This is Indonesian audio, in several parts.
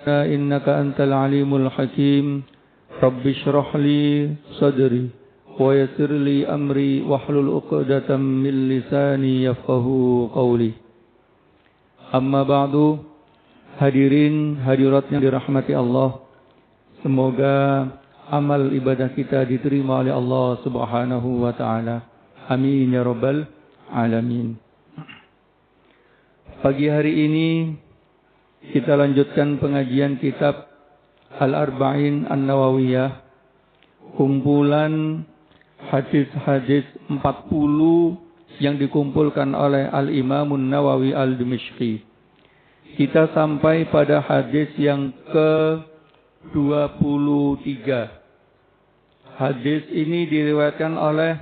إنك أنت العليم الحكيم رب اشرح لي صدري ويسر لي أمري واحلل عقدة من لساني يفقهوا قولي. Amma ba'du, hadirin hadirat yang dirahmati Allah, semoga amal ibadah kita diterima oleh Allah Subhanahu wa taala. Amin ya rabbal alamin. Pagi hari ini kita lanjutkan pengajian kitab Al-Arba'in An-Nawawiyah, kumpulan hadis-hadis 40 yang dikumpulkan oleh Al-Imamun Nawawi Al-Dimashqi. Kita sampai pada hadis yang ke-23. Hadis ini diriwayatkan oleh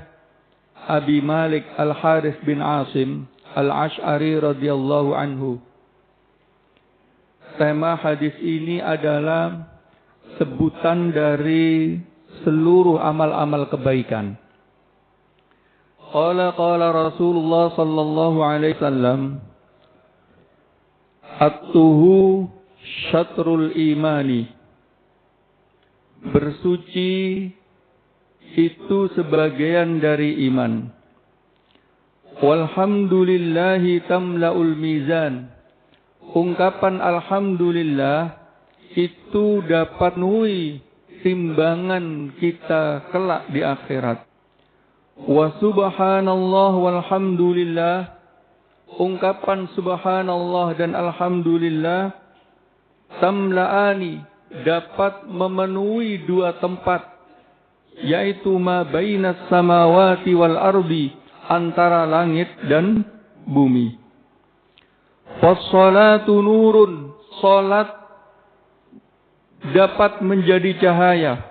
Abi Malik Al-Harith bin Asim Al-Ash'ari radhiyallahu anhu. Tema hadis ini adalah sebutan dari seluruh amal-amal kebaikan. Qala Rasulullah sallallahu alaihi wasallam, at-tuhu syatrul imani. Bersuci itu sebagian dari iman. Walhamdulillahi tamla'ul mizan. Ungkapan alhamdulillah itu dapat memenuhi timbangan kita kelak di akhirat. Wa subhanallah walhamdulillah. Ungkapan subhanallah dan alhamdulillah tamla'ani, dapat memenuhi dua tempat, yaitu ma bainas samawati wal ardi, antara langit dan bumi. Wassalatu nurun, salat dapat menjadi cahaya.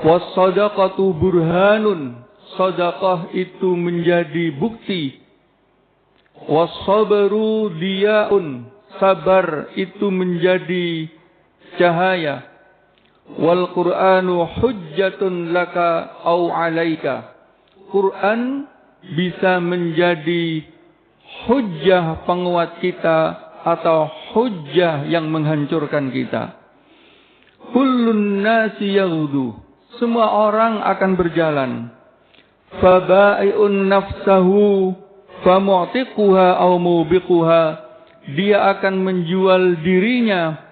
Wassadaqatu burhanun, sedekah itu menjadi bukti. Wassabru diyaun, sabar itu menjadi cahaya. Wal Qur'anu hujjatun laka au alaika. Quran bisa menjadi hujjah penguat kita atau hujjah yang menghancurkan kita. Kullun nasi yaghdu, semua orang akan berjalan. Fabai'un nafsahu famu'tiquha aw mubiquha, dia akan menjual dirinya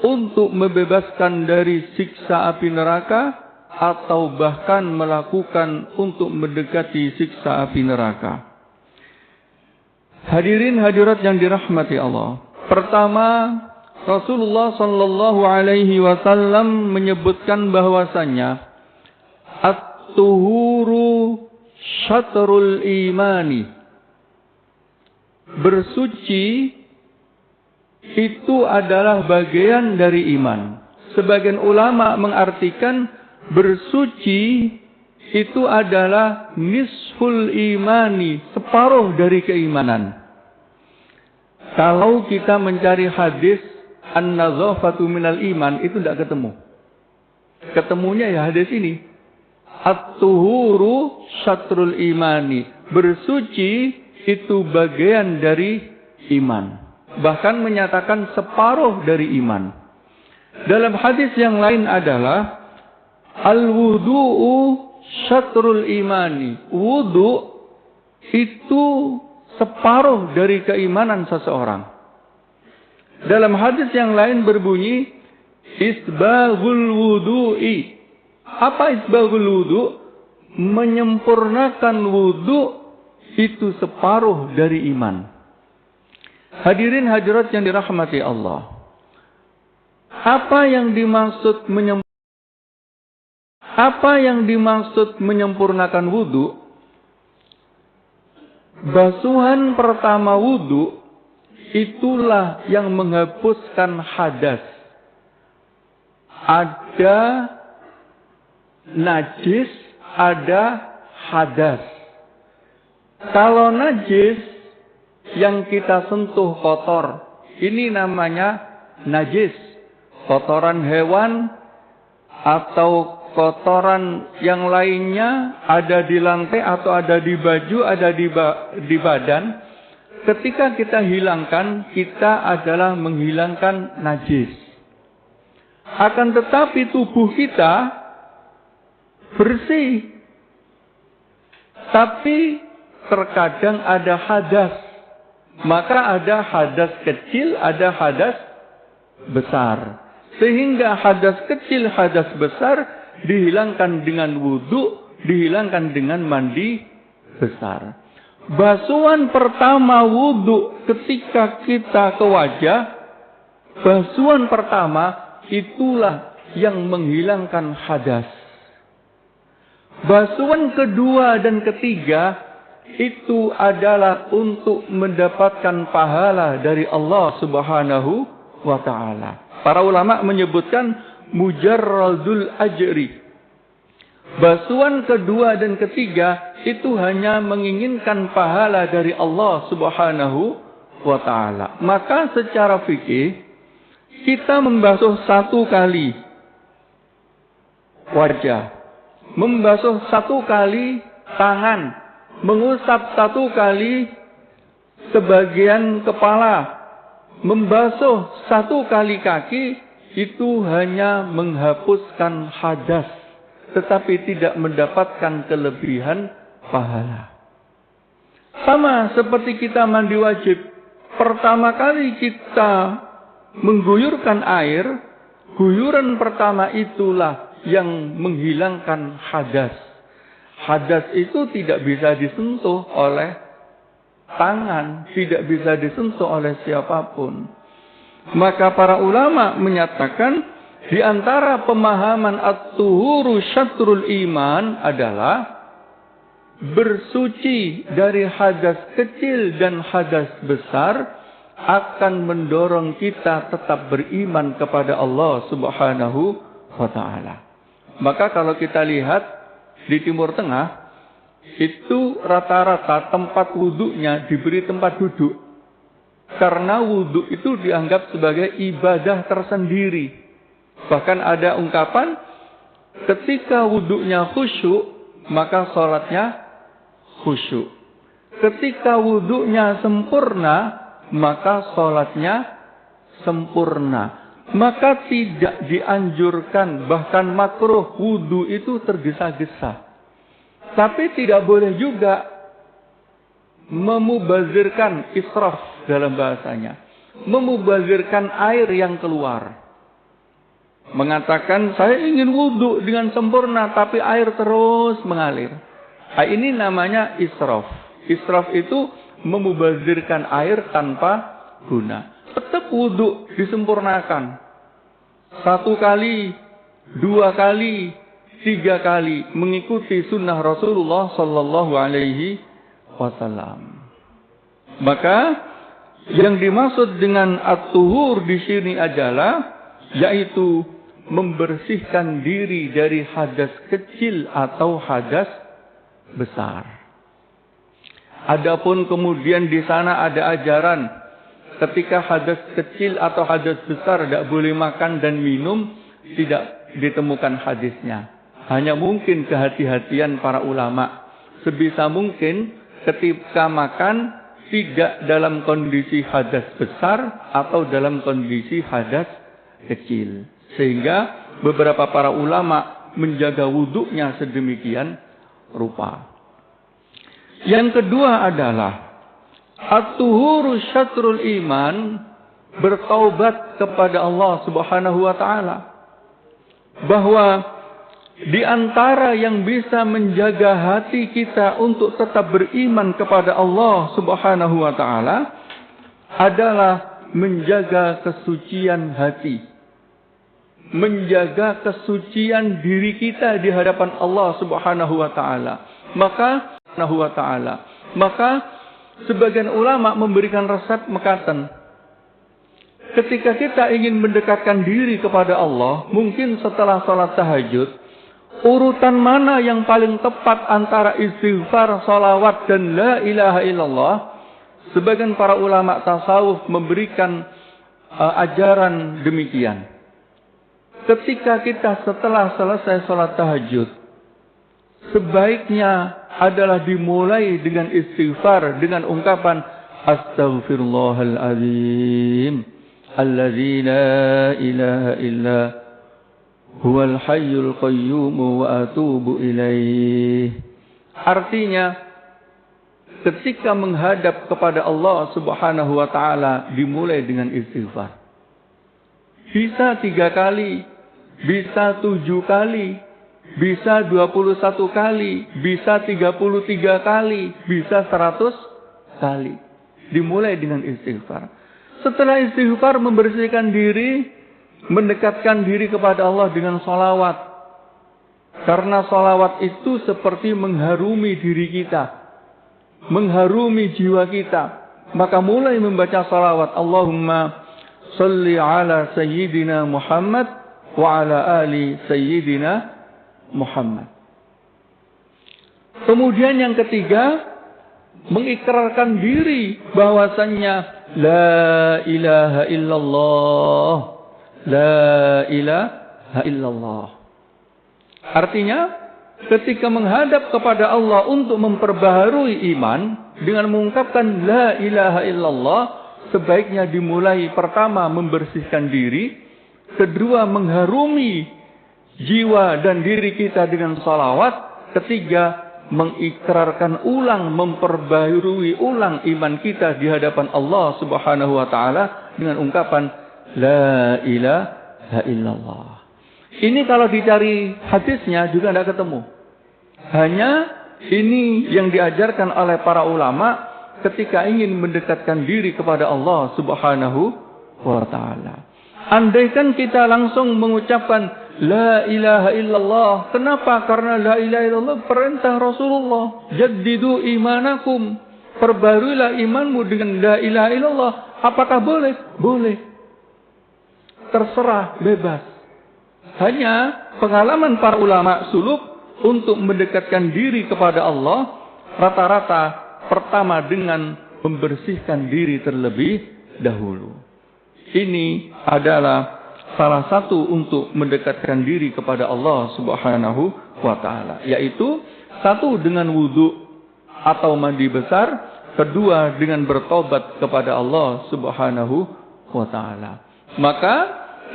untuk membebaskan dari siksa api neraka, atau bahkan melakukan untuk mendekati siksa api neraka. Hadirin hadirat yang dirahmati Allah. Pertama, Rasulullah sallallahu alaihi wasallam menyebutkan bahwasanya at-tuhuru syatrul imani. Bersuci itu adalah bagian dari iman. Sebagian ulama mengartikan bersuci itu adalah nisful imani, separuh dari keimanan. Kalau kita mencari hadis an-nazafatu minal iman, itu tidak ketemu. Ketemunya ya hadis ini. At-tuhuru syatrul imani. Bersuci itu bagian dari iman. Bahkan menyatakan separuh dari iman. Dalam hadis yang lain adalah al-wudu'u syatrul imani. Wudu itu separuh dari keimanan seseorang. Dalam hadis yang lain berbunyi isbaghul wudu'i. Apa isbaghul wudu'? Menyempurnakan wudu itu separuh dari iman. Hadirin hadirat yang dirahmati Allah. Apa yang dimaksud menyempurnakan wudu? Basuhan pertama wudu itulah yang menghapuskan hadas. Ada najis, ada hadas. Kalau najis yang kita sentuh kotor, ini namanya najis. Kotoran hewan atau kotoran yang lainnya ada di lantai atau ada di baju, ada di badan. ketika kita hilangkan, kita adalah menghilangkan najis. Akan tetapi tubuh kita bersih. Tapi terkadang ada hadas. Maka ada hadas kecil, ada hadas besar. Sehingga hadas kecil, hadas besar dihilangkan dengan wudu, dihilangkan dengan mandi besar. Basuhan pertama wudu ketika kita ke wajah, basuhan pertama itulah yang menghilangkan hadas. Basuhan kedua dan ketiga itu adalah untuk mendapatkan pahala dari Allah Subhanahu wa ta'ala. Para ulama menyebutkan mujarradul ajri. Basuhan kedua dan ketiga itu hanya menginginkan pahala dari Allah Subhanahu wa ta'ala. Maka secara fikih kita membasuh 1 kali wajah, membasuh 1 kali tangan, mengusap 1 kali sebagian kepala, membasuh 1 kali kaki, itu hanya menghapuskan hadas, tetapi tidak mendapatkan kelebihan pahala. Sama seperti kita mandi wajib. Pertama kali kita mengguyurkan air, guyuran pertama itulah yang menghilangkan hadas. Hadas itu tidak bisa disentuh oleh tangan, tidak bisa disentuh oleh siapapun. Maka para ulama menyatakan di antara pemahaman at-tuhuru syatrul iman adalah bersuci dari hadas kecil dan hadas besar akan mendorong kita tetap beriman kepada Allah Subhanahu wa ta'ala. Maka kalau kita lihat di Timur Tengah, itu rata-rata tempat wudhunya diberi tempat duduk. Karena wudhu itu dianggap sebagai ibadah tersendiri. Bahkan ada ungkapan, ketika wudhunya khusyuk, maka sholatnya khusyuk. Ketika wudhunya sempurna, maka sholatnya sempurna. Maka tidak dianjurkan, bahkan makruh wudhu itu tergesa-gesa. Tapi tidak boleh juga memubazirkan, israf dalam bahasanya, memubazirkan air yang keluar. Mengatakan saya ingin wudhu dengan sempurna tapi air terus mengalir. Nah, ini namanya israf. Israf itu memubazirkan air tanpa guna. Tetap wudhu disempurnakan. 1 kali, 2 kali, 3 kali mengikuti sunnah Rasulullah Sallallahu Alaihi Wasallam. Maka yang dimaksud dengan at-tuhur di sini adalah yaitu membersihkan diri dari hadas kecil atau hadas besar. Adapun kemudian di sana ada ajaran ketika hadas kecil atau hadas besar tidak boleh makan dan minum, tidak ditemukan hadisnya. Hanya mungkin kehati-hatian para ulama. Sebisa mungkin ketika makan tidak dalam kondisi hadas besar atau dalam kondisi hadas kecil. Sehingga beberapa para ulama menjaga wudhunya sedemikian rupa. Yang kedua adalah at-tuhuru syatrul iman, bertaubat kepada Allah Subhanahu wa ta'ala. Bahwa di antara yang bisa menjaga hati kita untuk tetap beriman kepada Allah Subhanahu wa ta'ala adalah menjaga kesucian hati. Menjaga kesucian diri kita di hadapan Allah Subhanahu wa ta'ala. Maka sebagian ulama memberikan resep mekaten. Ketika kita ingin mendekatkan diri kepada Allah, mungkin setelah salat tahajud, urutan mana yang paling tepat antara istighfar, salawat, dan la ilaha illallah? Sebagian para ulama tasawuf memberikan ajaran demikian. Ketika kita setelah selesai salat tahajud, sebaiknya adalah dimulai dengan istighfar, dengan ungkapan Astaghfirullahal azim alladzi la ilaha illa huwal hayyul qayyum wa atubu ilaih. Artinya, ketika menghadap kepada Allah Subhanahu wa taala dimulai dengan istighfar. Bisa 3 kali, bisa 7 kali, bisa 21 kali, bisa 33 kali, bisa 100 kali. Dimulai dengan istighfar. Setelah istighfar membersihkan diri, mendekatkan diri kepada Allah dengan salawat. Karena salawat itu seperti mengharumi diri kita, mengharumi jiwa kita. Maka mulai membaca salawat. Allahumma salli ala Sayyidina Muhammad wa ala ali Sayyidina Muhammad. Kemudian yang ketiga, mengikrarkan diri bahwasannya la ilaha illallah, la ilaha illallah. Artinya, ketika menghadap kepada Allah untuk memperbaharui iman dengan mengungkapkan la ilaha illallah, sebaiknya dimulai pertama membersihkan diri, kedua mengharumi jiwa dan diri kita dengan salawat, ketiga mengikrarkan ulang, memperbaharui ulang iman kita di hadapan Allah Subhanahu wa taala dengan ungkapan la ilaha illallah. Ini kalau dicari hadisnya juga tidak ketemu. Hanya ini yang diajarkan oleh para ulama ketika ingin mendekatkan diri kepada Allah Subhanahu wa taala. Andaikan kita langsung mengucapkan la ilaha illallah. Kenapa? Karena la ilaha illallah perintah Rasulullah. Jaddidu imanakum. Perbaruilah imanmu dengan la ilaha illallah. Apakah boleh? Boleh. Terserah, bebas. Hanya pengalaman para ulama suluk untuk mendekatkan diri kepada Allah rata-rata pertama dengan membersihkan diri terlebih dahulu. Ini adalah salah satu untuk mendekatkan diri kepada Allah Subhanahu wa taala, yaitu satu dengan wudu atau mandi besar, kedua dengan bertobat kepada Allah Subhanahu wa taala. Maka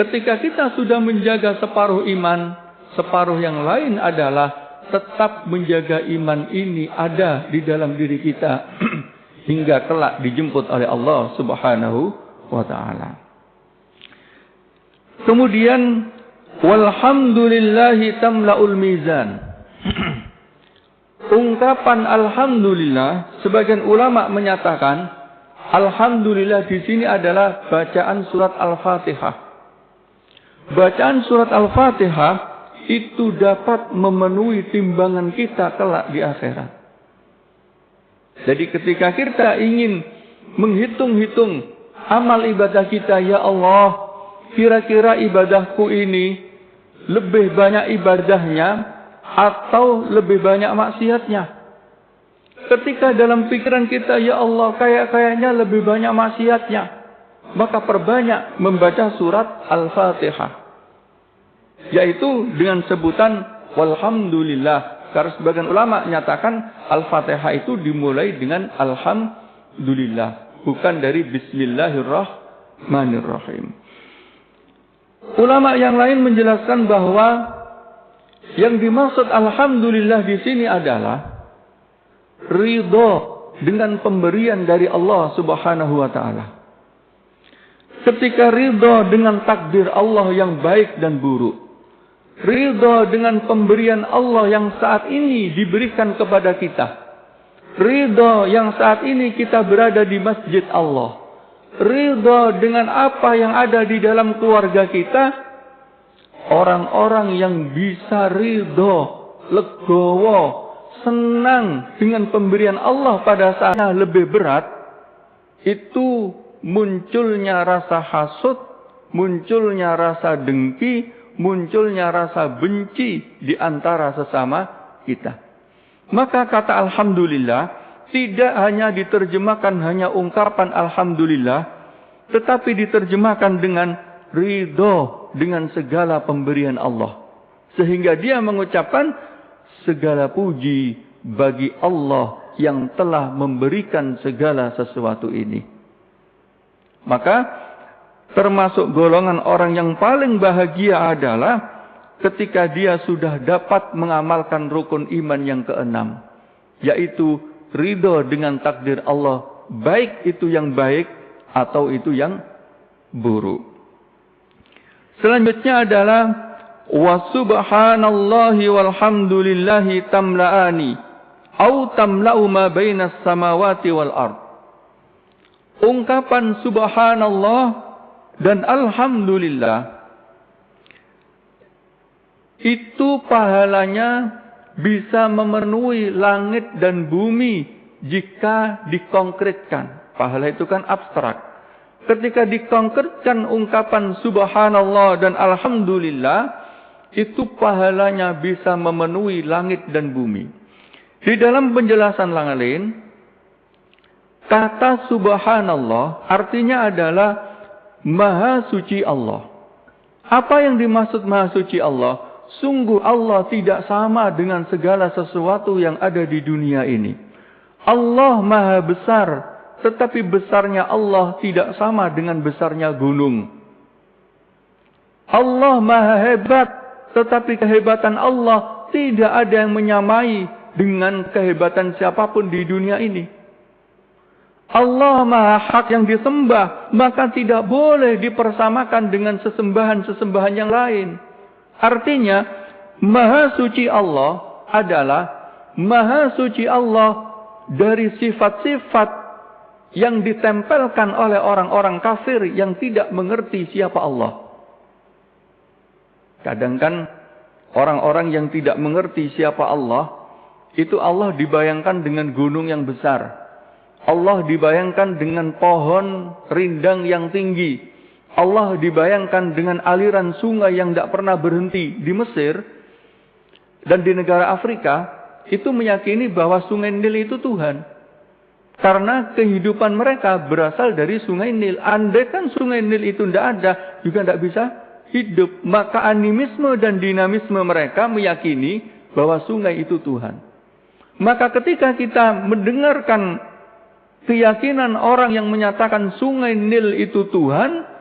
ketika kita sudah menjaga separuh iman, separuh yang lain adalah tetap menjaga iman ini ada di dalam diri kita hingga kelak dijemput oleh Allah Subhanahu wa taala. Kemudian walhamdulillahi tamla'ul mizan. Ungkapan alhamdulillah, sebagian ulama menyatakan alhamdulillah di sini adalah bacaan surat Al-Fatihah. Bacaan surat Al-Fatihah itu dapat memenuhi timbangan kita kelak di akhirat. Jadi ketika kita ingin menghitung-hitung amal ibadah kita, ya Allah, kira-kira ibadahku ini lebih banyak ibadahnya atau lebih banyak maksiatnya. Ketika dalam pikiran kita, ya Allah, kayaknya lebih banyak maksiatnya, maka perbanyak membaca surat Al-Fatihah, yaitu dengan sebutan walhamdulillah. Karena sebagian ulama menyatakan Al-Fatihah itu dimulai dengan alhamdulillah, bukan dari bismillahirrahmanirrahim. Ulama yang lain menjelaskan bahwa yang dimaksud alhamdulillah di sini adalah ridho dengan pemberian dari Allah Subhanahu wa taala. Ketika ridho dengan takdir Allah yang baik dan buruk, ridho dengan pemberian Allah yang saat ini diberikan kepada kita, ridho yang saat ini kita berada di masjid Allah, ridho dengan apa yang ada di dalam keluarga kita. Orang-orang yang bisa ridho, legowo, senang dengan pemberian Allah pada saatnya lebih berat, itu munculnya rasa hasud, munculnya rasa dengki, munculnya rasa benci di antara sesama kita. Maka kata alhamdulillah tidak hanya diterjemahkan hanya ungkapan alhamdulillah, tetapi diterjemahkan dengan ridho dengan segala pemberian Allah. Sehingga dia mengucapkan segala puji bagi Allah yang telah memberikan segala sesuatu ini. Maka termasuk golongan orang yang paling bahagia adalah ketika dia sudah dapat mengamalkan rukun iman yang keenam, yaitu ridho dengan takdir Allah, baik itu yang baik atau itu yang buruk. Selanjutnya adalah wa subhanallahi walhamdulillahi tamla'ani au tamla'u ma bainas samawati wal ard. Ungkapan subhanallah dan alhamdulillah itu pahalanya bisa memenuhi langit dan bumi jika dikonkretkan. Pahala itu kan abstrak. Ketika dikonkretkan ungkapan subhanallah dan alhamdulillah, itu pahalanya bisa memenuhi langit dan bumi. Di dalam penjelasan lain, kata subhanallah artinya adalah maha suci Allah. Apa yang dimaksud maha suci Allah? Sungguh Allah tidak sama dengan segala sesuatu yang ada di dunia ini. Allah maha besar, tetapi besarnya Allah tidak sama dengan besarnya gunung. Allah maha hebat, tetapi kehebatan Allah tidak ada yang menyamai dengan kehebatan siapapun di dunia ini. Allah maha hak yang disembah, maka tidak boleh dipersamakan dengan sesembahan-sesembahan yang lain. Artinya, maha suci Allah adalah maha suci Allah dari sifat-sifat yang ditempelkan oleh orang-orang kafir yang tidak mengerti siapa Allah. Kadang kan orang-orang yang tidak mengerti siapa Allah, itu Allah dibayangkan dengan gunung yang besar. Allah dibayangkan dengan pohon rindang yang tinggi. Allah dibayangkan dengan aliran sungai yang tidak pernah berhenti. Di Mesir dan di negara Afrika itu meyakini bahwa sungai Nil itu Tuhan. Karena kehidupan mereka berasal dari sungai Nil. Andai kan sungai Nil itu tidak ada, juga tidak bisa hidup. Maka animisme dan dinamisme mereka meyakini bahwa sungai itu Tuhan. Maka ketika kita mendengarkan keyakinan orang yang menyatakan sungai Nil itu Tuhan,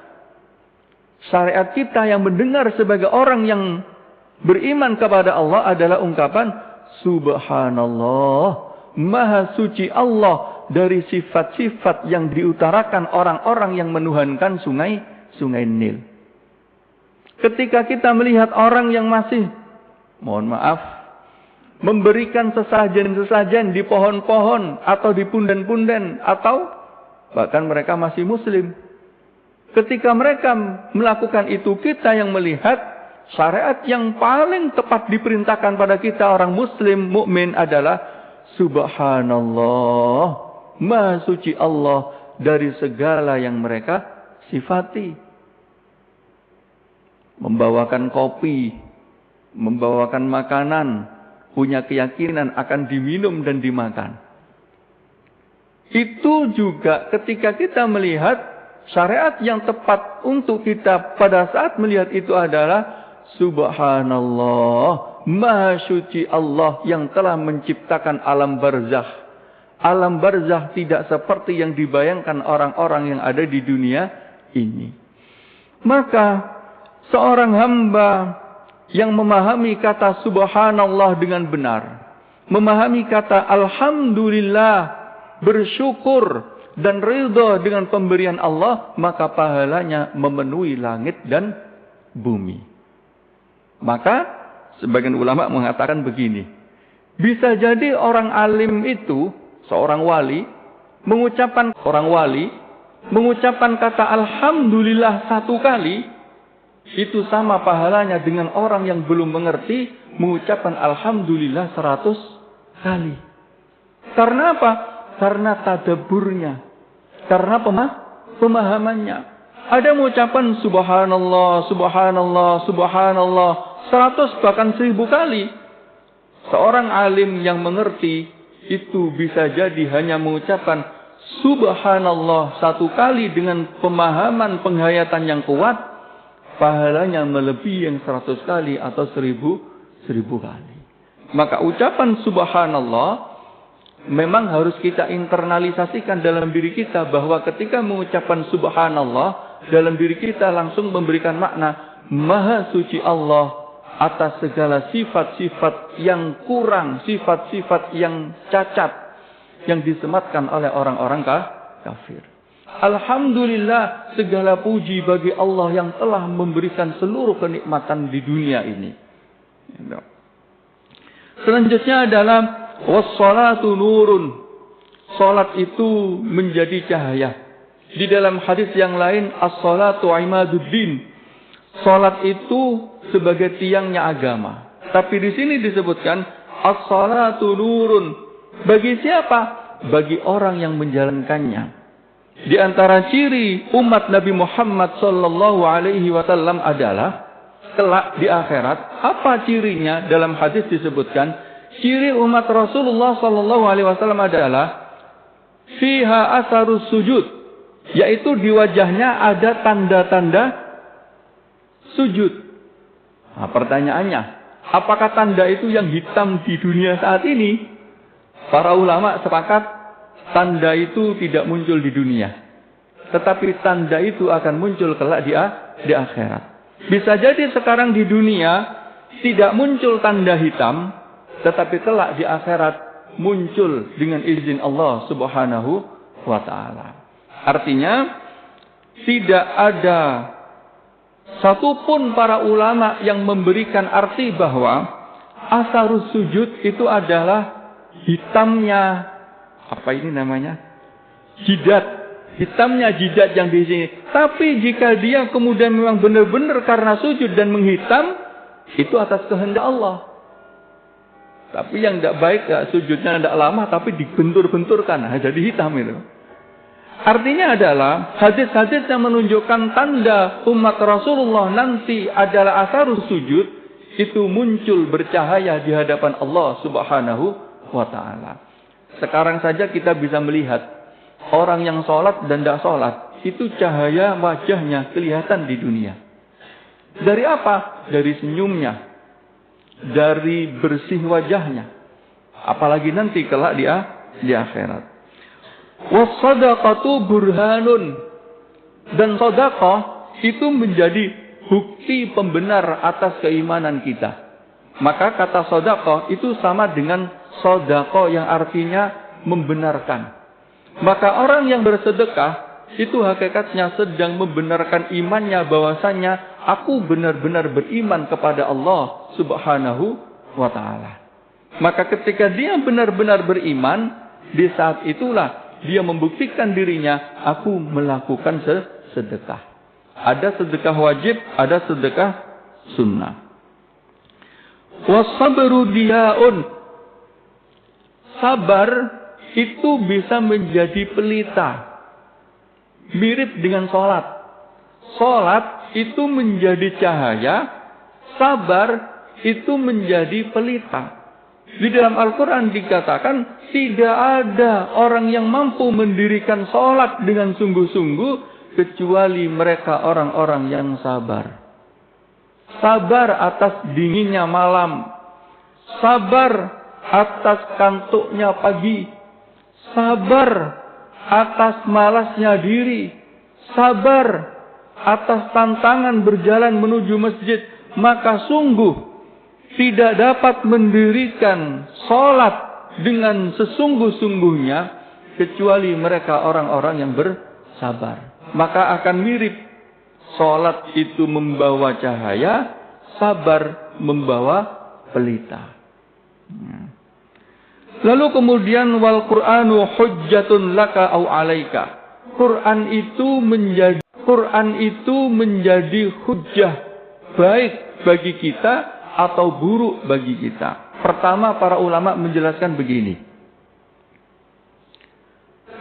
syariat kita yang mendengar sebagai orang yang beriman kepada Allah adalah ungkapan subhanallah, maha suci Allah dari sifat-sifat yang diutarakan orang-orang yang menuhankan sungai Nil. Ketika kita melihat orang yang masih, mohon maaf, memberikan sesajen-sesajen di pohon-pohon atau di punden-punden, atau bahkan mereka masih muslim. Ketika mereka melakukan itu, kita yang melihat syariat yang paling tepat diperintahkan pada kita orang muslim mukmin adalah subhanallah, maha suci Allah dari segala yang mereka sifati. Membawakan kopi, membawakan makanan, punya keyakinan akan diminum dan dimakan. Itu juga ketika kita melihat syariat yang tepat untuk kita pada saat melihat itu adalah subhanallah, maha suci Allah yang telah menciptakan alam barzakh. Alam barzakh tidak seperti yang dibayangkan orang-orang yang ada di dunia ini. Maka seorang hamba yang memahami kata subhanallah dengan benar, memahami kata alhamdulillah, bersyukur dan ridha dengan pemberian Allah, maka pahalanya memenuhi langit dan bumi. Maka sebagian ulama mengatakan begini, bisa jadi orang alim itu, seorang wali, mengucapkan kata alhamdulillah satu kali, itu sama pahalanya dengan orang yang belum mengerti mengucapkan alhamdulillah 100 kali. Karena apa? Karena tadabburnya, karena pemahamannya. Ada mengucapkan subhanallah, subhanallah, subhanallah 100 bahkan 1000 kali. Seorang alim yang mengerti itu bisa jadi hanya mengucapkan subhanallah satu kali dengan pemahaman penghayatan yang kuat, pahalanya melebihi yang 100 kali atau 1000 kali. Maka ucapan subhanallah memang harus kita internalisasikan dalam diri kita bahwa ketika mengucapkan subhanallah, dalam diri kita langsung memberikan makna maha suci Allah atas segala sifat-sifat yang kurang, sifat-sifat yang cacat yang disematkan oleh orang-orang kafir. Alhamdulillah, segala puji bagi Allah yang telah memberikan seluruh kenikmatan di dunia ini. Selanjutnya adalah wassalatu nurun. Salat itu menjadi cahaya. Di dalam hadis yang lain, as-salatu imaduddin. Salat itu sebagai tiangnya agama. Tapi di sini disebutkan as-salatu nurun. Bagi siapa? Bagi orang yang menjalankannya. Di antara ciri umat Nabi Muhammad sallallahu alaihi wasallam adalah kelak di akhirat. Apa cirinya? Dalam hadis disebutkan, ciri umat Rasulullah sallallahu alaihi wasallam adalah fiha asarus sujud, yaitu di wajahnya ada tanda-tanda sujud. Nah, pertanyaannya, apakah tanda itu yang hitam di dunia saat ini? Para ulama sepakat tanda itu tidak muncul di dunia, tetapi tanda itu akan muncul kelak di akhirat. Bisa jadi sekarang di dunia tidak muncul tanda hitam, tetapi kelak di akhirat muncul dengan izin Allah Subhanahu wa taala. Artinya tidak ada satupun para ulama yang memberikan arti bahwa asarus sujud itu adalah hitamnya jidat, hitamnya jidat yang di sini. Tapi jika dia kemudian memang benar-benar karena sujud dan menghitam, itu atas kehendak Allah. Tapi yang tidak baik, sujudnya tidak lama, tapi dibentur-benturkan, jadi hitam itu. Artinya adalah hadis-hadis yang menunjukkan tanda umat Rasulullah nanti adalah asarus sujud, itu muncul bercahaya di hadapan Allah Subhanahu wa taala. Sekarang saja kita bisa melihat orang yang sholat dan tidak sholat, itu cahaya wajahnya kelihatan di dunia. Dari apa? Dari senyumnya, dari bersih wajahnya. Apalagi nanti kelak di akhirat. Was-sadaqatu burhanun. Dan sedekah itu menjadi bukti pembenar atas keimanan kita. Maka kata sedekah itu sama dengan sedekah yang artinya membenarkan. Maka orang yang bersedekah itu hakikatnya sedang membenarkan imannya bahwasanya aku benar-benar beriman kepada Allah Subhanahu wa taala. Maka ketika dia benar-benar beriman, di saat itulah dia membuktikan dirinya aku melakukan sedekah. Ada sedekah wajib, ada sedekah sunnah. Was-sabru diyaun. Sabar itu bisa menjadi pelita. Mirip dengan sholat. Sholat itu menjadi cahaya. Sabar itu menjadi pelita. Di dalam Al-Quran dikatakan tidak ada orang yang mampu mendirikan sholat dengan sungguh-sungguh kecuali mereka orang-orang yang sabar. Sabar atas dinginnya malam. Sabar atas kantuknya pagi. Sabar atas malasnya diri. Sabar atas tantangan berjalan menuju masjid. Maka sungguh tidak dapat mendirikan sholat dengan sesungguh-sungguhnya kecuali mereka orang-orang yang bersabar. Maka akan mirip. Sholat itu membawa cahaya, sabar membawa pelita. Lalu kemudian wal Qur'anu hujjatun laka au alaika. Quran itu menjadi hujjah baik bagi kita atau buruk bagi kita. Pertama para ulama menjelaskan begini.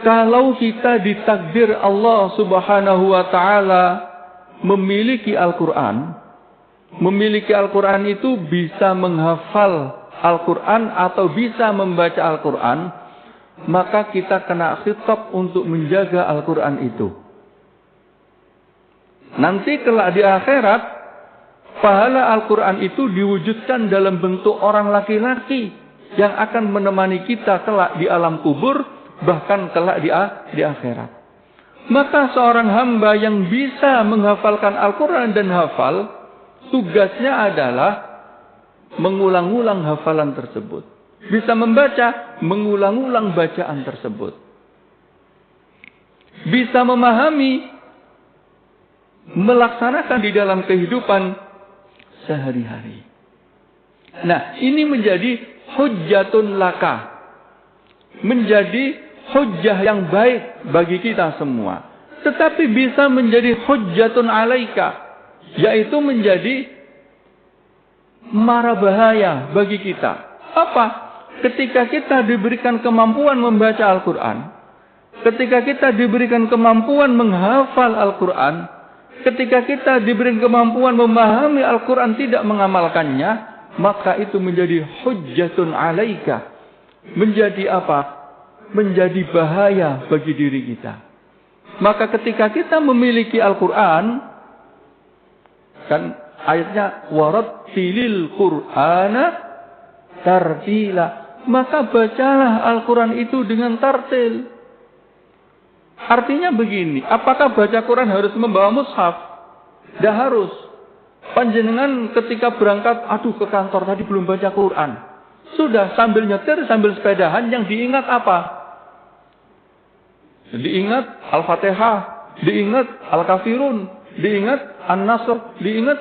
Kalau kita ditakdir Allah Subhanahu wa taala memiliki Al-Quran itu bisa menghafal Al-Quran atau bisa membaca Al-Quran, maka kita kena khitab untuk menjaga Al-Quran itu. Nanti kelak di akhirat, pahala Al-Quran itu diwujudkan dalam bentuk orang laki-laki yang akan menemani kita kelak di alam kubur, bahkan kelak di akhirat. Maka seorang hamba yang bisa menghafalkan Al-Quran dan hafal, tugasnya adalah mengulang-ulang hafalan tersebut. Bisa membaca, mengulang-ulang bacaan tersebut. Bisa memahami, melaksanakan di dalam kehidupan sehari-hari. Nah, ini menjadi hujjatun laka. Menjadi hujjah yang baik bagi kita semua. Tetapi bisa menjadi hujjatun alaika. Yaitu menjadi mara bahaya bagi kita. Apa? Ketika kita diberikan kemampuan membaca Al-Quran. Ketika kita diberikan kemampuan menghafal Al-Quran. Ketika kita diberikan kemampuan memahami Al-Quran tidak mengamalkannya, maka itu menjadi hujjatun alaika. Menjadi apa? Menjadi bahaya bagi diri kita. Maka ketika kita memiliki Al-Quran, kan ayatnya warattilil Qur'ana tartila, maka bacalah Al-Quran itu dengan tartil. Artinya begini, apakah baca Quran harus membawa mushaf? Tidak harus. Panjenengan ketika berangkat, aduh ke kantor tadi belum baca Quran. Sudah sambil nyetir, sambil sepedahan, yang diingat apa? Diingat Al-Fatihah, diingat Al-Kafirun, diingat An-Nasr, diingat.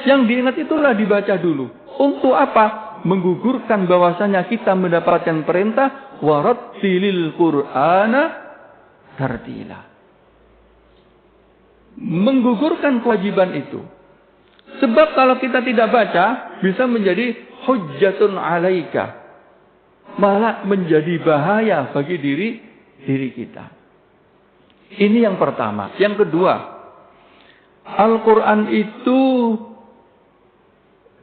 Yang diingat itulah dibaca dulu. Untuk apa? Menggugurkan bahwasanya kita mendapatkan perintah warattilil Qur'ana tartila. Menggugurkan kewajiban itu. Sebab kalau kita tidak baca, bisa menjadi hujjatun alaika. Malah menjadi bahaya bagi diri kita. Ini yang pertama. Yang kedua, Al-Quran itu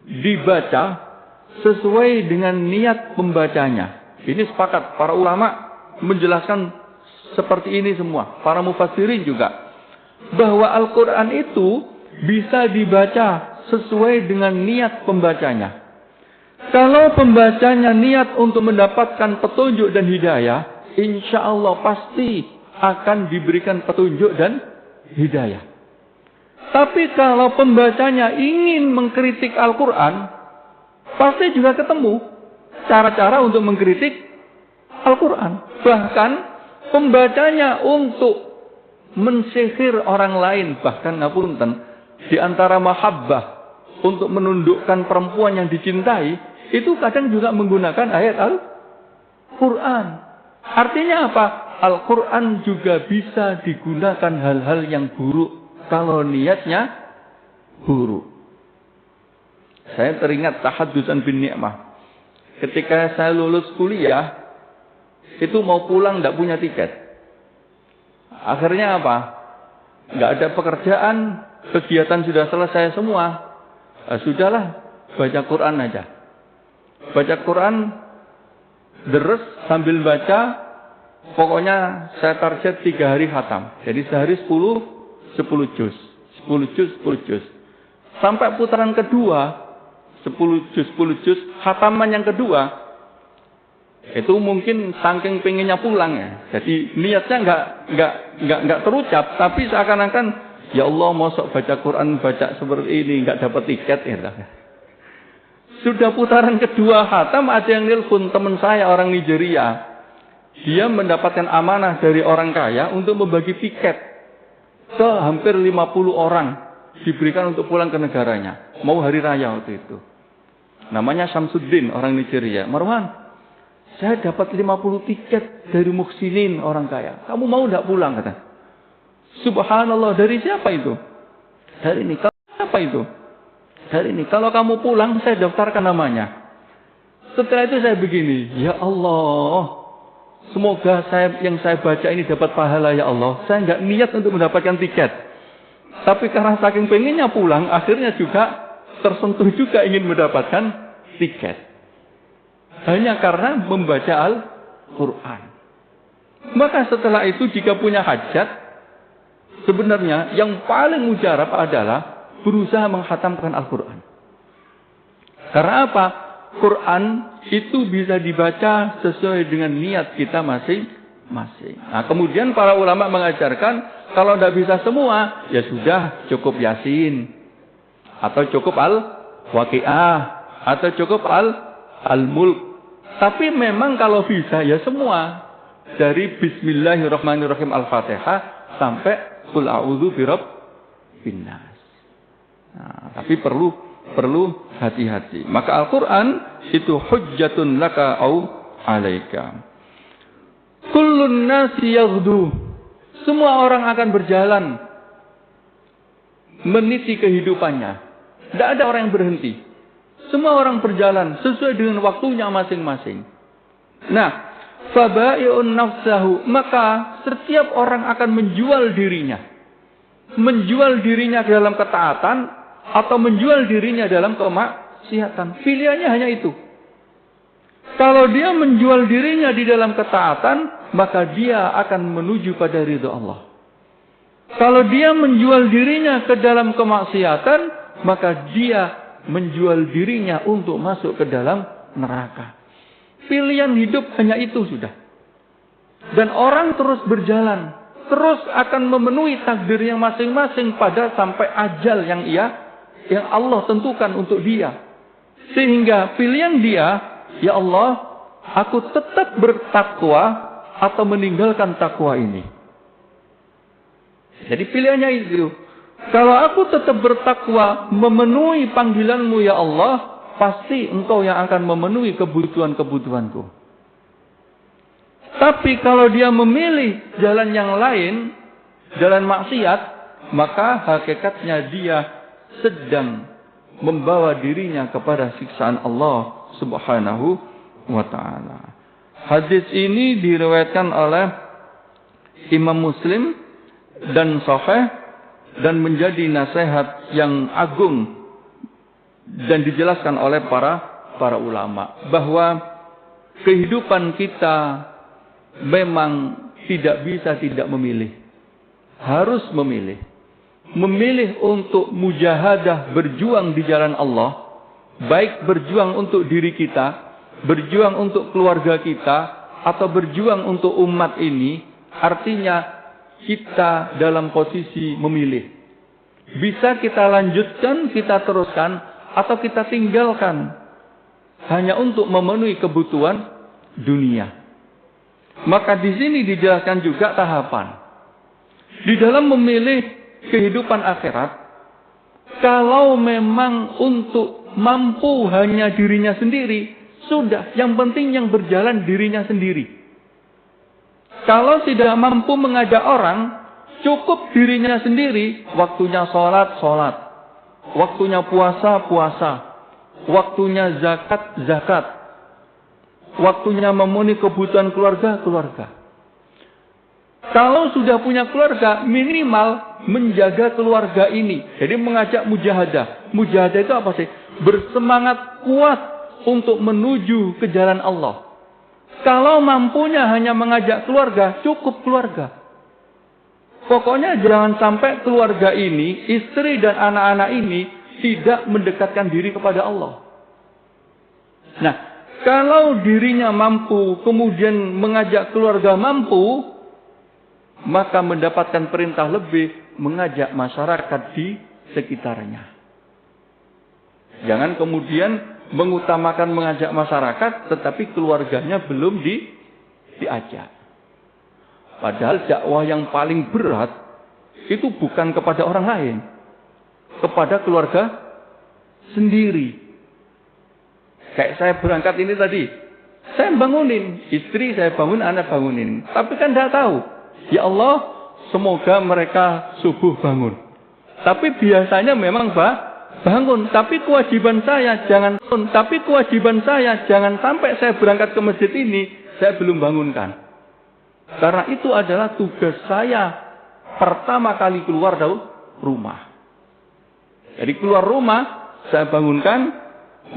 dibaca sesuai dengan niat pembacanya. Ini sepakat. Para ulama menjelaskan seperti ini semua. Para mufassirin juga. Bahwa Al-Quran itu bisa dibaca sesuai dengan niat pembacanya. Kalau pembacanya niat untuk mendapatkan petunjuk dan hidayah, insya Allah pasti akan diberikan petunjuk dan hidayah. Tapi kalau pembacanya ingin mengkritik Al-Quran, pasti juga ketemu cara-cara untuk mengkritik Al-Quran. Bahkan pembacanya untuk mensihir orang lain, bahkan ngapunten, di antara mahabbah untuk menundukkan perempuan yang dicintai, itu kadang juga menggunakan ayat Al-Quran. Artinya apa? Al-Quran juga bisa digunakan hal-hal yang buruk kalau niatnya buruk. Saya teringat tahaddusan bin ni'mah. Ketika saya lulus kuliah, itu mau pulang tidak punya tiket. Akhirnya apa? Nggak ada pekerjaan, kegiatan sudah selesai semua. Sudahlah, baca Quran aja. Baca Quran, deres sambil baca, pokoknya saya target 3 hari khatam. Jadi sehari 10 juz. 10 juz. Sampai putaran kedua, 10 juz, khataman yang kedua, itu mungkin saking pengennya pulang ya. Jadi niatnya nggak terucap, tapi seakan-akan ya Allah mosok baca Quran baca seperti ini nggak dapat tiket ya. Sudah putaran kedua khatam, ada yang nelpon teman saya orang Nigeria. Dia mendapatkan amanah dari orang kaya untuk membagi tiket ke hampir 50 orang diberikan untuk pulang ke negaranya. Mau hari raya waktu itu. Namanya Syamsuddin orang Nigeria. Marwan, saya dapat 50 tiket dari muhsinin orang kaya. Kamu mau tidak pulang? Kata. Subhanallah, dari siapa itu? Dari ini. Siapa itu? Dari ini. Kalau kamu pulang, saya daftarkan namanya. Setelah itu saya begini. Ya Allah, semoga yang saya baca ini dapat pahala ya Allah. Saya nggak niat untuk mendapatkan tiket. Tapi karena saking pengennya pulang, akhirnya juga tersentuh juga ingin mendapatkan tiket. Hanya karena membaca Al-Quran. Maka setelah itu jika punya hajat, sebenarnya yang paling mujarab adalah berusaha menghatamkan Al-Quran. Karena apa? Quran itu bisa dibaca sesuai dengan niat kita masing-masing. Nah, kemudian para ulama mengajarkan kalau tidak bisa semua, ya sudah cukup Yasin, atau cukup Al-Waqiah, atau cukup Al-Mulk. Tapi memang kalau bisa ya semua, dari Bismillahirrahmanirrahim Al-Fatihah sampai Qul a'udzu birabbin nas. Nah, tapi perlu hati-hati. Maka Al-Quran itu hujjatun laka au alaika. Kullun nasi yaghdu. Semua orang akan berjalan meniti kehidupannya. Tidak ada orang yang berhenti. Semua orang berjalan sesuai dengan waktunya masing-masing. Nah, fabai'un nafsahu, maka setiap orang akan menjual dirinya. Menjual dirinya dalam ketaatan atau menjual dirinya dalam kemaksiatan. Pilihannya hanya itu. Kalau dia menjual dirinya di dalam ketaatan, maka dia akan menuju pada ridha Allah. Kalau dia menjual dirinya ke dalam kemaksiatan, maka dia menjual dirinya untuk masuk ke dalam neraka. Pilihan hidup hanya itu sudah. Dan orang terus berjalan, terus akan memenuhi takdirnya masing-masing pada sampai ajal yang Allah tentukan untuk dia. Sehingga pilihan dia, ya Allah, aku tetap bertakwa atau meninggalkan takwa ini. Jadi pilihannya itu. Kalau aku tetap bertakwa, memenuhi panggilanmu ya Allah, pasti engkau yang akan memenuhi kebutuhan-kebutuhanku. Tapi kalau dia memilih jalan yang lain, jalan maksiat, maka hakikatnya dia sedang membawa dirinya kepada siksaan Allah Subhanahu wa ta'ala. Hadis ini diriwayatkan oleh Imam Muslim dan sahih dan menjadi nasihat yang agung dan dijelaskan oleh para ulama bahwa kehidupan kita memang tidak bisa tidak memilih. Harus memilih. Memilih untuk mujahadah berjuang di jalan Allah, baik berjuang untuk diri kita, berjuang untuk keluarga kita, atau berjuang untuk umat ini, artinya kita dalam posisi memilih. Bisa kita lanjutkan, kita teruskan, atau kita tinggalkan hanya untuk memenuhi kebutuhan dunia. Maka di sini dijelaskan juga tahapan. Di dalam memilih kehidupan akhirat, kalau memang untuk mampu hanya dirinya sendiri, sudah, yang penting yang berjalan dirinya sendiri. Kalau tidak mampu mengajak orang, cukup dirinya sendiri, waktunya sholat, waktunya puasa, waktunya zakat, waktunya memenuhi kebutuhan keluarga. Kalau sudah punya keluarga, minimal menjaga keluarga ini. Jadi mengajak mujahadah. Mujahadah itu apa sih? Bersemangat kuat untuk menuju ke jalan Allah. Kalau mampunya hanya mengajak keluarga, cukup keluarga. Pokoknya jangan sampai keluarga ini, istri dan anak-anak ini tidak mendekatkan diri kepada Allah. Nah, kalau dirinya mampu, kemudian mengajak keluarga mampu, maka mendapatkan perintah lebih mengajak masyarakat di sekitarnya. Jangan kemudian mengutamakan mengajak masyarakat, tetapi keluarganya belum diajak. Padahal dakwah yang paling berat itu bukan kepada orang lain, kepada keluarga sendiri. Kayak saya berangkat ini tadi, saya bangunin istri, saya bangun, anak bangunin. Tapi kan tidak tahu. Ya Allah, semoga mereka subuh bangun. Tapi biasanya memang bangun. Tapi kewajiban saya jangan sampai saya berangkat ke masjid ini, saya belum bangunkan. Karena itu adalah tugas saya pertama kali keluar dari rumah. Jadi keluar rumah, saya bangunkan,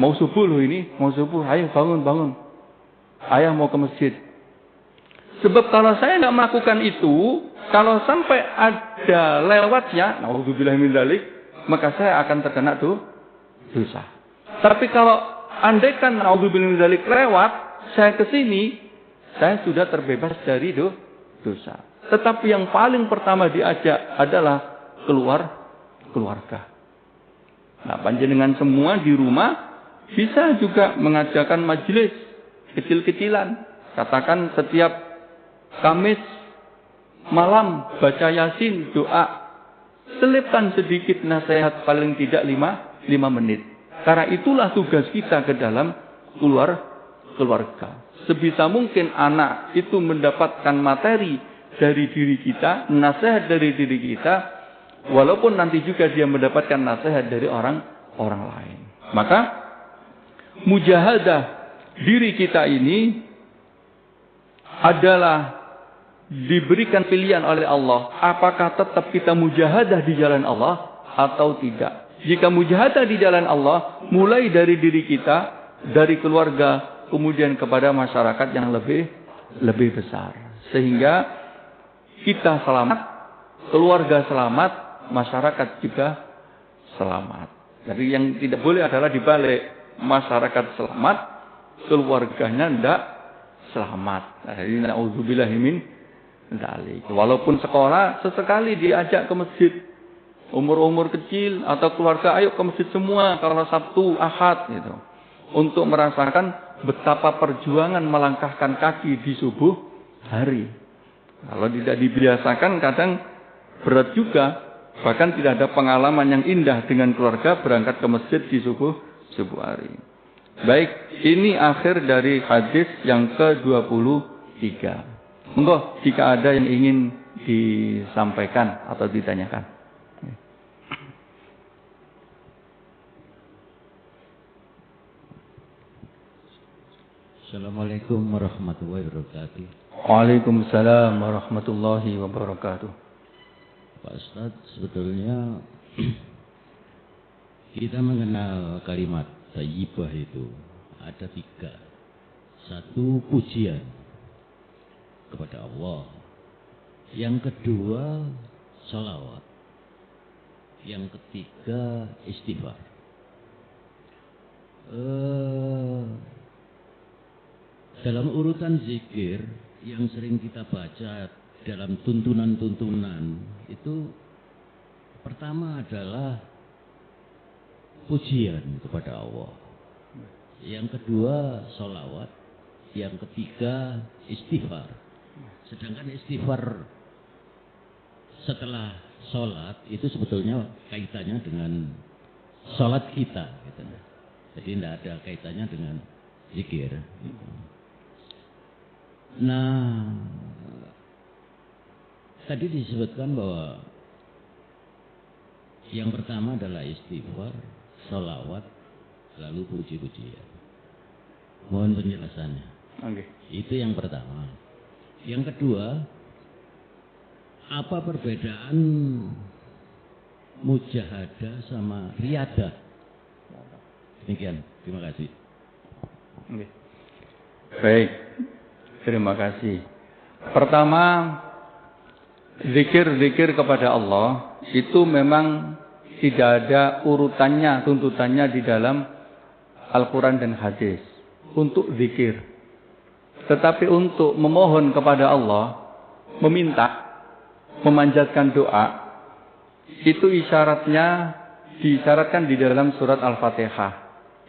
mau subuh loh ini, mau subuh, ayo bangun. Ayah mau ke masjid. Sebab kalau saya tidak melakukan itu, kalau sampai ada lewatnya, naudzubillah min dzalik, maka saya akan terkena dosa. Tapi kalau andaikan naudzubillah min dzalik lewat, saya ke sini, saya sudah terbebas dari dosa. Tetapi yang paling pertama diajak adalah keluarga. Nah, panjenengan semua di rumah bisa juga mengadakan majelis kecil-kecilan. Katakan setiap Kamis malam baca Yasin, doa. Selipkan sedikit nasihat paling tidak 5 menit. Karena itulah tugas kita ke dalam keluarga. Sebisa mungkin anak itu mendapatkan materi dari diri kita, nasihat dari diri kita, walaupun nanti juga dia mendapatkan nasihat dari orang lain. Maka mujahadah diri kita ini adalah diberikan pilihan oleh Allah. Apakah tetap kita mujahadah di jalan Allah atau tidak? Jika mujahadah di jalan Allah, mulai dari diri kita, dari keluarga, kemudian kepada masyarakat yang lebih besar. Sehingga kita selamat, keluarga selamat, masyarakat juga selamat. Jadi yang tidak boleh adalah dibalik. Masyarakat selamat, keluarganya tidak selamat. Jadi na'udzubillahi min dzalik. Walaupun sekolah sesekali diajak ke masjid, umur-umur kecil atau keluarga ayo ke masjid semua kalau Sabtu, Ahad gitu. Untuk merasakan betapa perjuangan melangkahkan kaki di subuh hari. Kalau tidak dibiasakan kadang berat juga. Bahkan tidak ada pengalaman yang indah dengan keluarga berangkat ke masjid di subuh hari. Baik, ini akhir dari hadis yang ke-23. Monggo jika ada yang ingin disampaikan atau ditanyakan. Assalamualaikum warahmatullahi wabarakatuh. Waalaikumsalam warahmatullahi wabarakatuh. Pak Ustadz, sebetulnya kita mengenal kalimat thayyibah itu ada 3. 1, pujian kepada Allah. Yang kedua, sholawat. Yang ketiga, istighfar. Dalam urutan zikir yang sering kita baca dalam tuntunan-tuntunan itu pertama adalah pujian kepada Allah. Yang kedua, sholawat. Yang ketiga, istighfar. Sedangkan istighfar setelah sholat itu sebetulnya kaitannya dengan sholat kita. Gitu. Jadi tidak ada kaitannya dengan zikir. Gitu. Nah, tadi disebutkan bahwa yang pertama adalah istighfar, sholawat, lalu puji-pujian. Mohon penjelasannya. Okay. Itu yang pertama. Yang kedua, apa perbedaan mujahadah sama riyadah? Demikian, terima kasih. Okay. Baik, terima kasih. Pertama, zikir kepada Allah itu memang tidak ada urutannya, tuntutannya di dalam Al-Quran dan hadis untuk zikir. Tetapi untuk memohon kepada Allah, meminta, memanjatkan doa, itu disyaratkan di dalam surat Al-Fatihah,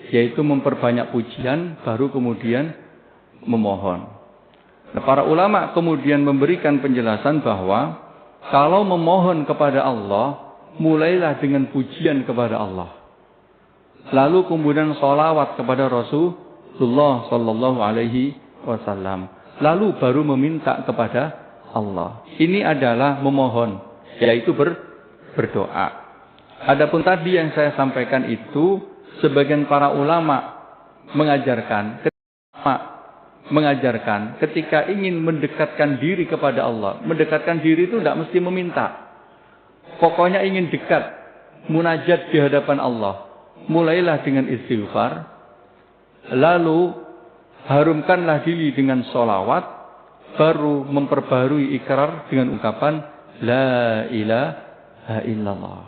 yaitu memperbanyak pujian, baru kemudian memohon. Nah, para ulama kemudian memberikan penjelasan bahwa kalau memohon kepada Allah, mulailah dengan pujian kepada Allah. Lalu kemudian sholawat kepada Rasulullah Sallallahu Alaihi Wasallam. Lalu baru meminta kepada Allah. Ini adalah memohon, yaitu berdoa. Adapun tadi yang saya sampaikan itu, sebagian para ulama mengajarkan ketika ingin mendekatkan diri kepada Allah. Mendekatkan diri itu tidak mesti meminta. Pokoknya ingin dekat, munajat di hadapan Allah. Mulailah dengan istighfar, lalu harumkanlah diri dengan sholawat, baru memperbarui ikrar dengan ungkapan La ilaha illallah.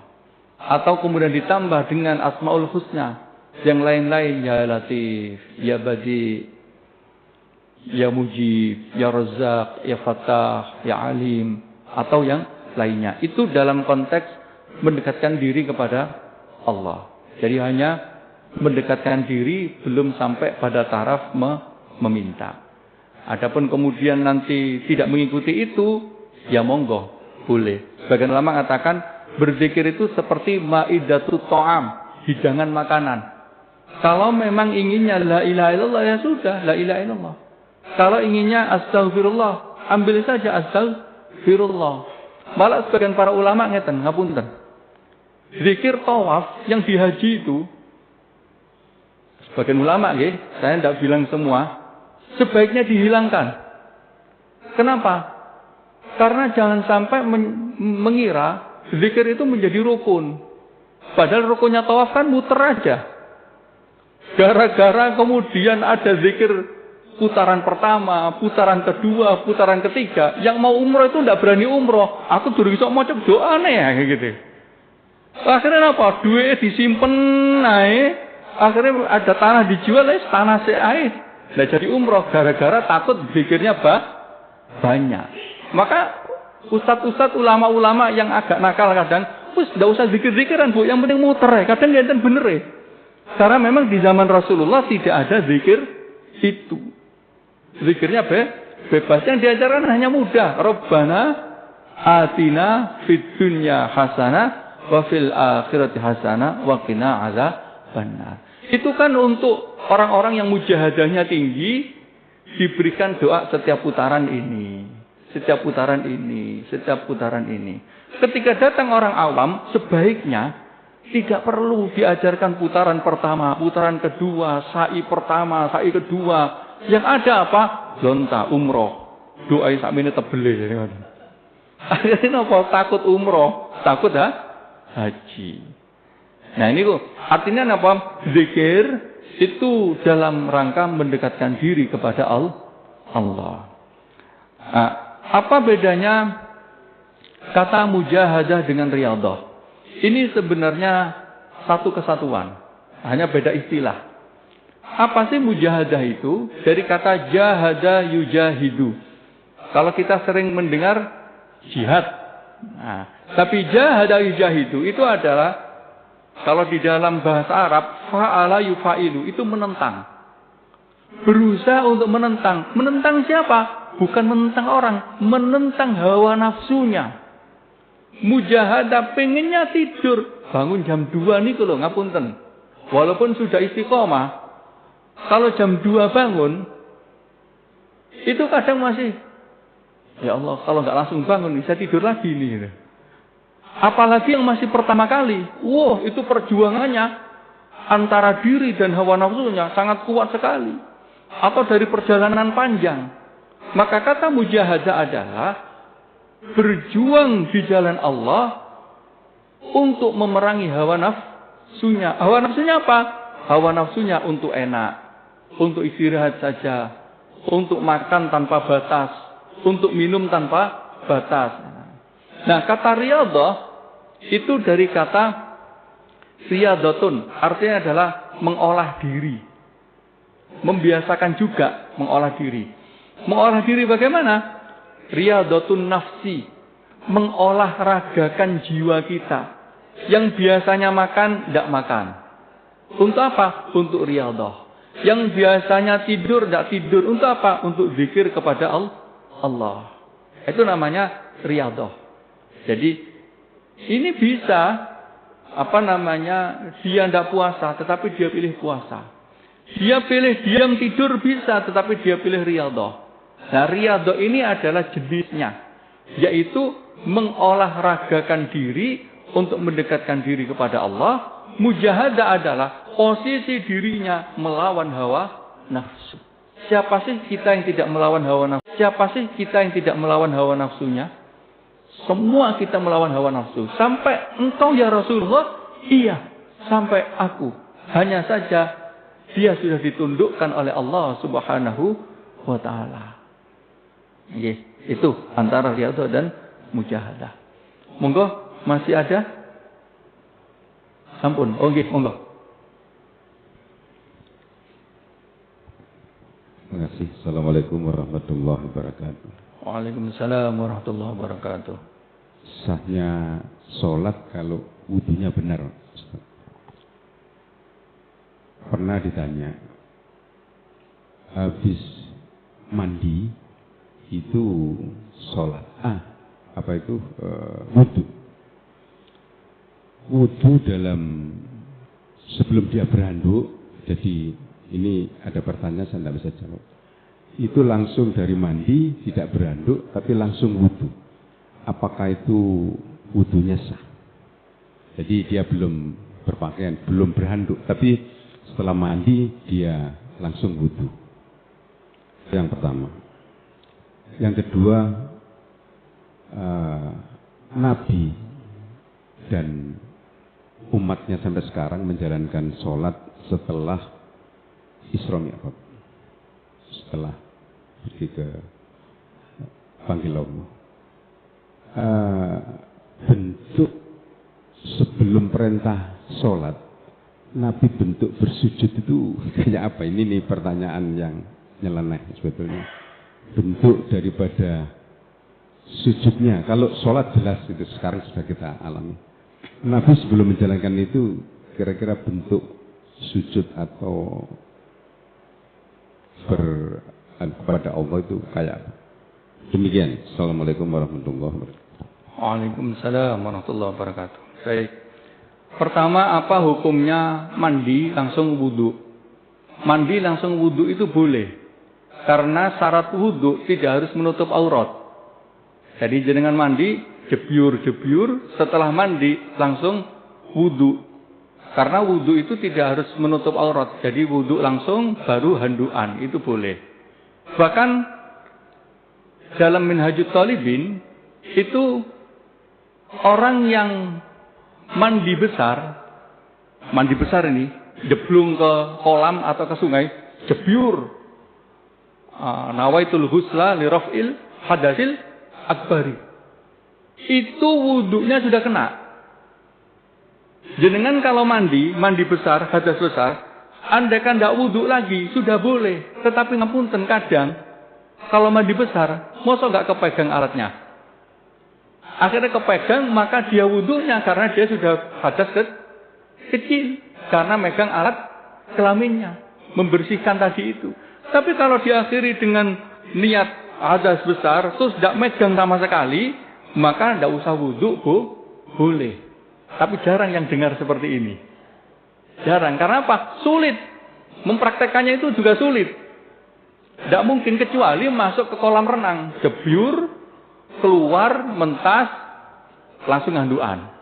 Atau kemudian ditambah dengan Asmaul Husna, Yang lain-lain, ya Latif, ya Badi, ya Mujib, ya Razzaq, ya Fattah, ya Alim, atau yang lainnya. Itu dalam konteks mendekatkan diri kepada Allah. Jadi hanya mendekatkan diri, belum sampai pada taraf meminta. Adapun kemudian nanti tidak mengikuti itu, ya monggo, boleh. Sebagian ulama mengatakan berzikir itu seperti maidatut ta'am, hidangan makanan. Kalau memang inginnya la ilaha illallah, ya sudah, la ilaha illallah. Kalau inginnya astaghfirullah, ambil saja astaghfirullah. Malah sebagian para ulama ngeten, ngapunten. Zikir tawaf yang di haji itu, sebagian ulama nggih, saya tidak bilang semua, sebaiknya dihilangkan. Kenapa? Karena jangan sampai mengira zikir itu menjadi rukun. Padahal rukunnya tawaf kan muter aja. Gara-gara kemudian ada zikir putaran pertama, putaran kedua, putaran ketiga, yang mau umroh itu tidak berani umroh. Aku durung iso maca doa ya kayak gitu. Akhirnya apa? Duitnya disimpen naik. Akhirnya ada tanah dijual, tanah seair. Nah jadi umroh gara-gara takut zikirnya banyak. Maka ustadz-ustadz ulama-ulama yang agak nakal kadang, tidak usah zikir-zikiran bu, yang penting muter ya. Kadang ngenten bener ya. Karena memang di zaman Rasulullah tidak ada zikir itu. Zikirnya bebas. Yang diajarkan hanya mudah. Rabbana atina fid dunya hasanah wa fil akhirati hasanah wa qina adzabannar. Itu kan untuk orang-orang yang mujahadahnya tinggi, diberikan doa setiap putaran ini. Setiap putaran ini, setiap putaran ini. Ketika datang orang awam, sebaiknya tidak perlu diajarkan putaran pertama, putaran kedua, sa'i pertama, sa'i kedua. Yang ada apa? Lonta, umroh. Doa sakmene tebele. Akhirnya apa? Takut umroh, takut haji. Nah ini kok artinya apa? Zikir itu dalam rangka mendekatkan diri kepada Allah. Nah, apa bedanya kata mujahadah dengan riyadhah? Ini sebenarnya satu kesatuan, hanya beda istilah. Apa sih mujahadah itu? Dari kata jahada yujahidu. Kalau kita sering mendengar jihad. Nah, tapi jahada yujahidu itu adalah kalau di dalam bahasa Arab fa'ala yufa'ilu, itu menentang. Berusaha untuk menentang. Menentang siapa? Bukan menentang orang, menentang hawa nafsunya. Mujahadah pengennya tidur, bangun jam 2 nih kalau ngapunten. Walaupun sudah istiqomah, kalau jam 2 bangun, itu kadang masih, ya Allah, kalau nggak langsung bangun, saya tidur lagi nih. Apalagi yang masih pertama kali, wah itu perjuangannya antara diri dan hawa nafsunya sangat kuat sekali. Atau dari perjalanan panjang. Maka kata mujahadah adalah berjuang di jalan Allah untuk memerangi hawa nafsunya. Hawa nafsunya apa? Hawa nafsunya untuk enak, untuk istirahat saja, untuk makan tanpa batas, untuk minum tanpa batas. Nah, kata riyadhah itu dari kata riyadhatun, artinya adalah mengolah diri. Membiasakan juga mengolah diri. Mengolah diri bagaimana? Riyadhatun nafsi, mengolah ragakan jiwa kita yang biasanya makan tidak makan. Untuk apa? Untuk riyadhah. Yang biasanya tidur tidak tidur. Untuk apa? Untuk zikir kepada Allah. Itu namanya riyadhah. Jadi ini bisa dia tidak puasa tetapi dia pilih puasa. Dia pilih diam tidur bisa tetapi dia pilih riyadhah. Nah, riyadhah ini adalah jenisnya, yaitu mengolahragakan diri untuk mendekatkan diri kepada Allah. Mujahadah adalah posisi dirinya melawan hawa nafsu. Siapa sih kita yang tidak melawan hawa nafsu? Siapa sih kita yang tidak melawan hawa nafsunya? Semua kita melawan hawa nafsu. Sampai engkau ya Rasulullah, iya, sampai aku. Hanya saja dia sudah ditundukkan oleh Allah Subhanahu wa ta'ala. Itu antara riyadhah dan mujahadah. Monggo, masih ada? Sampun. Monggo. Terima kasih. Assalamualaikum warahmatullahi wabarakatuh. Waalaikumsalam warahmatullahi wabarakatuh. Sahnya sholat kalau wudunya benar, Ustaz. Pernah ditanya, habis mandi itu sholat. Apa itu? Wudu. Wudu dalam sebelum dia berhanduk. Jadi ini ada pertanyaan saya tidak bisa jawab. Itu langsung dari mandi, tidak berhanduk, tapi langsung wudu. Apakah itu wudunya sah? Jadi dia belum berpakaian, belum berhanduk, tapi setelah mandi dia langsung wudu. Yang pertama. Yang kedua, Nabi dan umatnya sampai sekarang menjalankan sholat setelah Isra Mi'raj, setelah pergi ke panggil Allah. Bentuk sebelum perintah sholat, Nabi bentuk bersujud itu kayak apa? Ini nih pertanyaan yang nyeleneh sebetulnya. Bentuk daripada sujudnya, kalau sholat jelas itu sekarang sudah kita alami. Nabi sebelum menjalankan itu kira-kira bentuk sujud atau kepada Allah itu kayak apa? Demikian. Assalamualaikum warahmatullahi wabarakatuh. Waalaikumsalam warahmatullahi wabarakatuh. Baik. Pertama, apa hukumnya mandi langsung wudu? Mandi langsung wudu itu boleh. Karena syarat wudu tidak harus menutup aurat. Jadi jenengan mandi, jebyur, setelah mandi langsung wudu. Karena wudu itu tidak harus menutup aurat. Jadi wudu langsung baru handuan, itu boleh. Bahkan dalam Minhajut Thalibin itu orang yang mandi besar ini, jeblung ke kolam atau ke sungai, jebyur. Nawaitul husla li raf'il hadasil akbari. Itu wudunya sudah kena. Jenengan kalau mandi besar, hadas besar, andaikan tidak wudu lagi, sudah boleh. Tetapi ngapunten kadang, kalau mandi besar, mosok nggak kepegang alatnya. Akhirnya kepegang, maka dia wudunya karena dia sudah hadas kecil. Karena megang alat kelaminnya, membersihkan tadi itu. Tapi kalau diakhiri dengan niat hadas besar, terus tidak megang sama sekali, maka tidak usah wudu, boleh. Tapi jarang yang dengar seperti ini. Jarang. Karena apa? Sulit. Mempraktekannya itu juga sulit. Tidak mungkin kecuali masuk ke kolam renang. Jebyur, keluar, mentas, langsung handuan.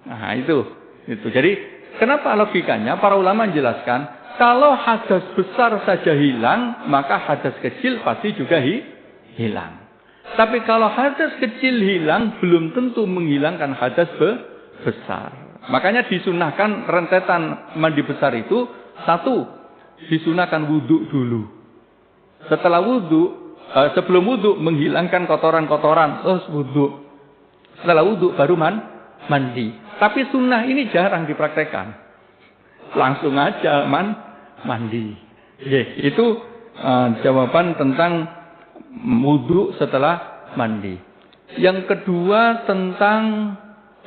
Nah itu. Jadi kenapa logikanya? Para ulama menjelaskan, kalau hadas besar saja hilang, maka hadas kecil pasti juga hilang. Tapi kalau hadas kecil hilang, belum tentu menghilangkan hadas besar. Makanya disunahkan rentetan mandi besar itu, satu, disunahkan wudu dulu. Setelah wudu, sebelum wudu menghilangkan kotoran-kotoran, terus wudu. Setelah wudu baru mandi. Tapi sunnah ini jarang dipraktekkan. Langsung aja mandi. Itu jawaban tentang wudu setelah mandi. Yang kedua tentang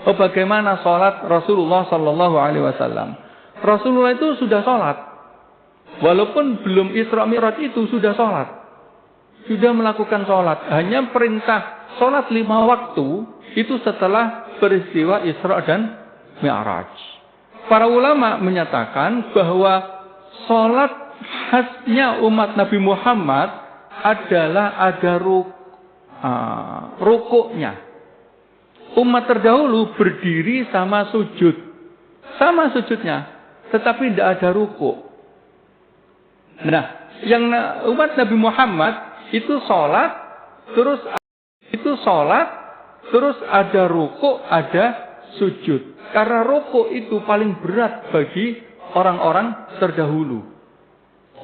bagaimana sholat Rasulullah Sallallahu Alaihi Wasallam. Rasulullah itu sudah sholat, walaupun belum Isra Mi'raj itu sudah sholat, sudah melakukan sholat. Hanya perintah sholat 5 waktu itu setelah peristiwa Isra dan Mi'raj. Para ulama menyatakan bahwa sholat khasnya umat Nabi Muhammad adalah ada rukuknya. Umat terdahulu berdiri sama sujud. Sama sujudnya. Tetapi tidak ada rukuk. Nah, yang umat Nabi Muhammad itu sholat, terus ada rukuk, ada sujud. Karena rukuk itu paling berat bagi orang-orang terdahulu.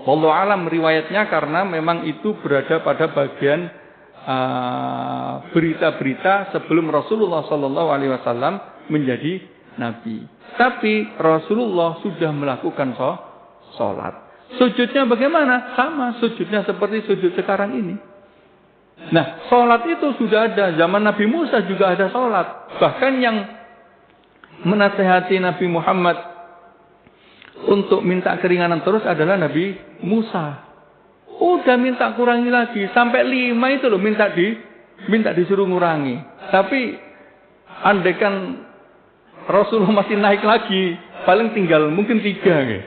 Wallahu alam riwayatnya karena memang itu berada pada bagian berita-berita sebelum Rasulullah SAW menjadi nabi. Tapi Rasulullah sudah melakukan sholat. Sujudnya bagaimana? Sama, sujudnya seperti sujud sekarang ini. Nah, sholat itu sudah ada. Zaman Nabi Musa juga ada sholat. Bahkan yang menasehati Nabi Muhammad untuk minta keringanan terus adalah Nabi Musa. Udah minta kurangi lagi. Sampai 5 itu loh minta disuruh ngurangi. Tapi andaikan Rasulullah masih naik lagi, paling tinggal mungkin 3 gitu.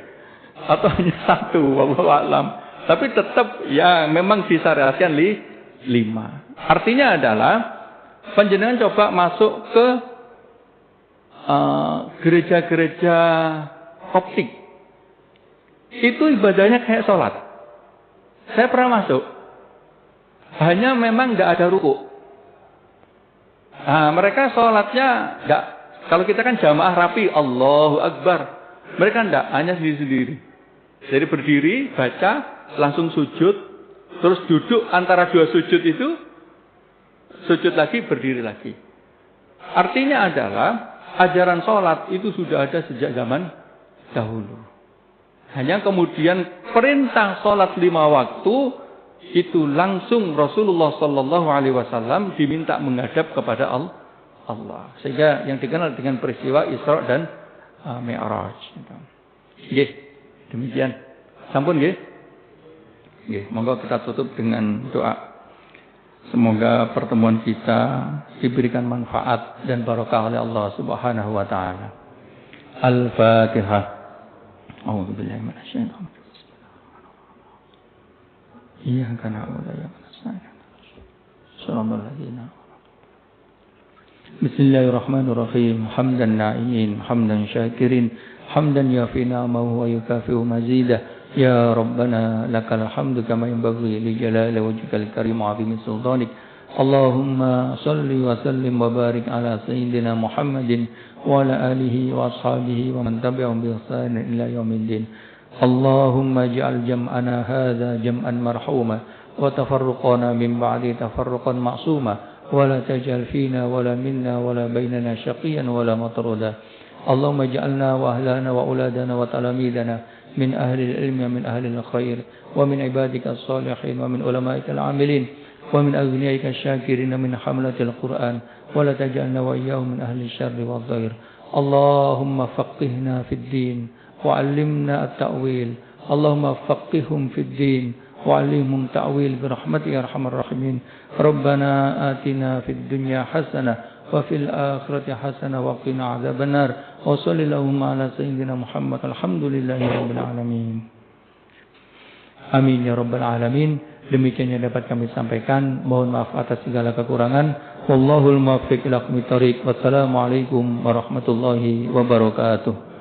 Atau hanya 1, wallahu a'lam. Tapi tetap ya memang disyariatkan 5. Artinya adalah panjenengan coba masuk ke gereja-gereja Koptik. Itu ibadahnya kayak sholat. Saya pernah masuk. Hanya memang nggak ada ruku. Nah, mereka sholatnya nggak. Kalau kita kan jamaah rapi, Allahu Akbar. Mereka nggak, hanya sendiri-sendiri. Jadi berdiri, baca, langsung sujud, terus duduk antara 2 sujud itu, sujud lagi, berdiri lagi. Artinya adalah ajaran sholat itu sudah ada sejak zaman dahulu. Hanya kemudian perintah sholat 5 waktu itu langsung Rasulullah Sallallahu Alaihi Wasallam diminta menghadap kepada Allah. Sehingga yang dikenal dengan peristiwa Isra dan Mi'raj. Nggih, demikian. Sampun nggih? Nggih, monggo kita tutup dengan doa. Semoga pertemuan kita diberikan manfaat dan barokah oleh Allah Subhanahu wa taala. Al-Fatihah. A'udzu billahi minasyaitonir rajim. Iyyaka na'budu wa iyyaka nasta'in. Shiratal ladzina Bismillahirrahmanirrahim. Hamdan na'imin, hamdan syakirin, hamdan yafi ni'amahu wa yukafi'u mazidah. Ya Rabbana lakal hamdu kama yanbaghi li jalali wajhikal karim wa 'azimi sultanik. Allahumma salli wa sallim wa barik ala sayyidina Muhammadin wa ala alihi wa ashabihi wa man tabi'ahum bi ihsan ila yaumiddin. Allahumma ij'al jam'ana hadza jam'an marhuma wa tafarruqana min ba'di tafarruqan ma'suma wa la taj'al fina wa la minna wa la bainana syaqiyan wa la matruda. Allahumma ij'alna wa ahlana wa auladana wa talamidana min ahli al-ilmi wa min ahli al-khair wa min ibadika as-salihin wa min ulama'ika al-'amilin wa min aghniyaika asy-syakirin wa min hamlati al-Qur'an wa la taj'alna wa iyyahum min ahli asy-syarri wadh-dhair. Allahumma faqihna fid din wa 'allimna at-ta'wil. Allahumma faqihhum fid din wa 'allimhum ta'wil bi rahmatika ya arhamar rahimin. Rabbana atina fid dunya hasanah wa fil akhirati hasanah wa qina adzabannar. Wa sallallahu ala sayyidina Muhammad. Alhamdulillahi rabbil alamin. Amin ya rabbal alamin. Demikian yang dapat kami sampaikan. Mohon maaf atas segala kekurangan. Wallahul muwaffiq ila aqwamit thoriq. Wassalamualaikum warahmatullahi wabarakatuh.